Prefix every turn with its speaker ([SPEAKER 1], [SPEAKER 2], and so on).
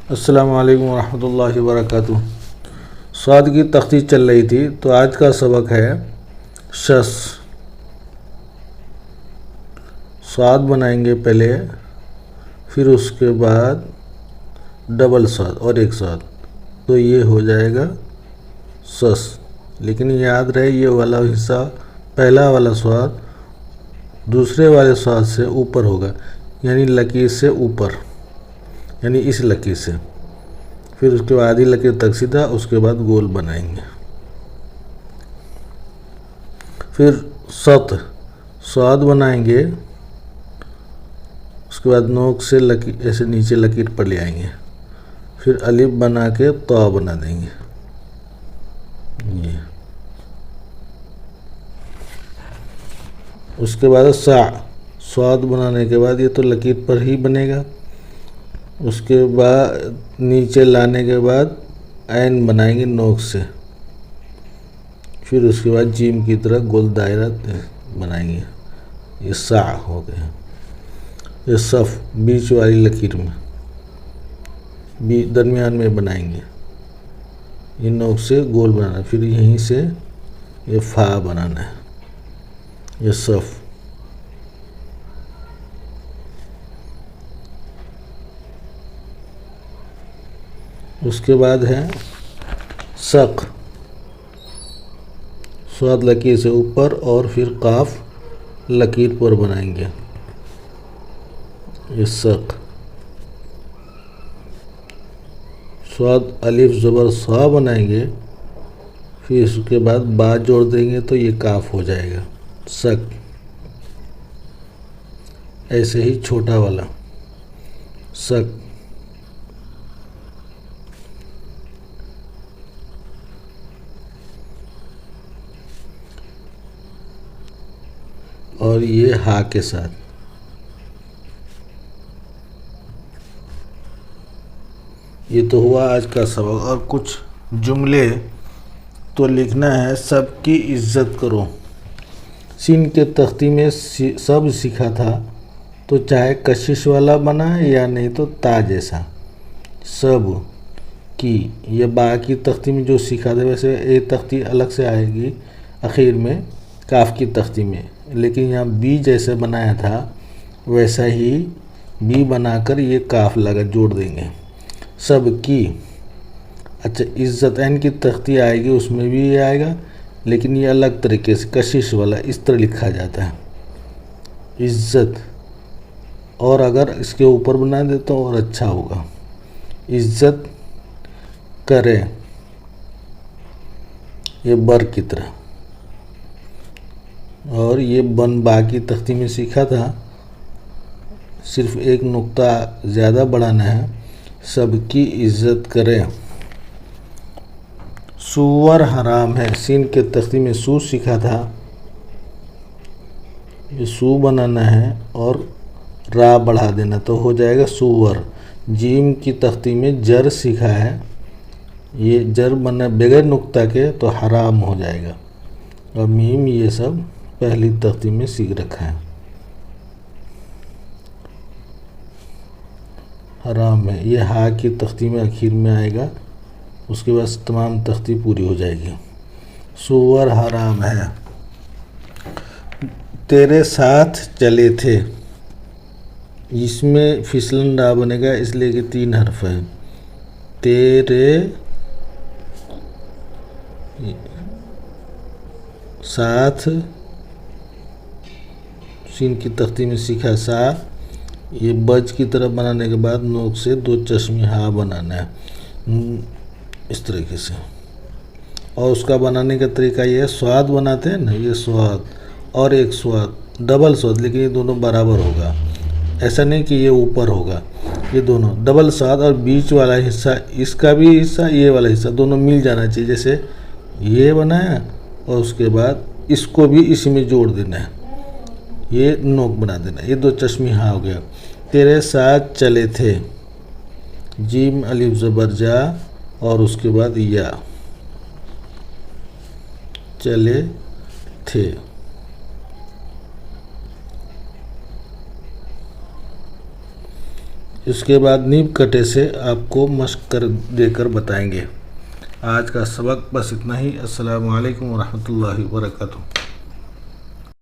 [SPEAKER 1] अस्सलामु अलैकुम वरहमतुल्लाहि वबरकातुहू। स्वाद की तख्ती चल रही थी तो आज का सबक है शस। स्वाद बनाएंगे पहले, फिर उसके बाद डबल स्वाद और एक स्वाद, तो ये हो जाएगा सस। लेकिन याद रहे ये वाला हिस्सा, पहला वाला स्वाद दूसरे वाले स्वाद से ऊपर होगा, यानी लकीर से ऊपर, यानी इस लकीर से। फिर उसके बाद आधी लकीर तक सीधा, उसके बाद गोल बनाएंगे। फिर सत स्वाद बनाएंगे, उसके बाद नोक से लकीर ऐसे नीचे लकीर पर ले आएंगे, फिर अलिफ बना के तो बना देंगे ये। उसके बाद सा स्वाद बनाने के बाद ये तो लकीर पर ही बनेगा। उसके बाद नीचे लाने के बाद ऐन बनाएंगे नोक से, फिर उसके बाद जीम की तरह गोल दायरा बनाएंगे। ये सा हो गया। ये सफ़ बीच वाली लकीर में दरमियान में बनाएंगे, ये नोक से गोल बनाना, फिर यहीं से ये फा बनाना है, ये सफ़। उसके बाद है सक, स्वाद लकीर से ऊपर और फिर काफ लकीर पर बनाएंगे, ये सक। स्वाद अलिफ ज़बर सा बनाएंगे, फिर उसके बाद बा जोड़ देंगे तो ये काफ हो जाएगा सक। ऐसे ही छोटा वाला सक। और ये हा के साथ। ये तो हुआ आज का सबक। और कुछ जुमले तो लिखना है। सबकी इज्जत करो। सीन के तख्ती में सब सीखा था, तो चाहे कशिश वाला बना या नहीं तो ता जैसा। सब की ये बा की तख्ती में जो सीखा था, वैसे ए तख्ती अलग से आएगी आखिर में काफ की तख्ती में, लेकिन यहाँ बी जैसे बनाया था वैसा ही बी बनाकर ये काफ लगा जोड़ देंगे। सब की। अच्छा, इज्जत एन की तख्ती आएगी, उसमें भी ये आएगा, लेकिन ये अलग तरीके से कशिश वाला इस तरह लिखा जाता है इज्जत। और अगर इसके ऊपर बना दे तो और अच्छा होगा। इज्जत करे, ये बर की तरह। और ये बन बा की तख्ती में सीखा था, सिर्फ एक नुक्ता ज़्यादा बढ़ाना है। सबकी इज्जत करें। सूअर हराम है। सीन के तख्ती में सू सीखा था, ये सू बनाना है और रा बढ़ा देना तो हो जाएगा सूअर। जीम की तख्ती में जर सीखा है, ये जर बना बगैर नुक्ता के तो हराम हो जाएगा। और मीम ये सब पहली तख्ती में सीख रखा है, हराम है। ये हा की तख्ती में आखिर में आएगा, उसके बाद तमाम तख्ती पूरी हो जाएगी। सूअर हराम है। तेरे साथ चले थे, इसमें फिसलन रा बनेगा, इसलिए कि 3 हर्फ है। तेरे साथ सीन की तख्ती में सीखा सा, ये बज की तरफ बनाने के बाद नोक से 2 चश्मे हा बनाना है इस तरीके से। और उसका बनाने का तरीका ये है, स्वाद बनाते हैं ना, ये स्वाद और एक स्वाद, डबल स्वाद, लेकिन ये दोनों बराबर होगा। ऐसा नहीं कि ये ऊपर होगा, ये दोनों डबल स्वाद। और बीच वाला हिस्सा, इसका भी हिस्सा, ये वाला हिस्सा, दोनों मिल जाना चाहिए। जैसे ये बनाया और उसके बाद इसको भी इसी में जोड़ देना है, ये नोक बना देना। ये 2 चश्मे हाँ हो गया। तेरे साथ चले थे, जीम अलिफ ज़बर जा और उसके बाद या, चले थे। इसके बाद नीब कटे से आपको मश्क कर देकर बताएंगे। आज का सबक बस इतना ही। अस्सलामु अलैकुम वरहमतुल्लाहि वबरकातुहू।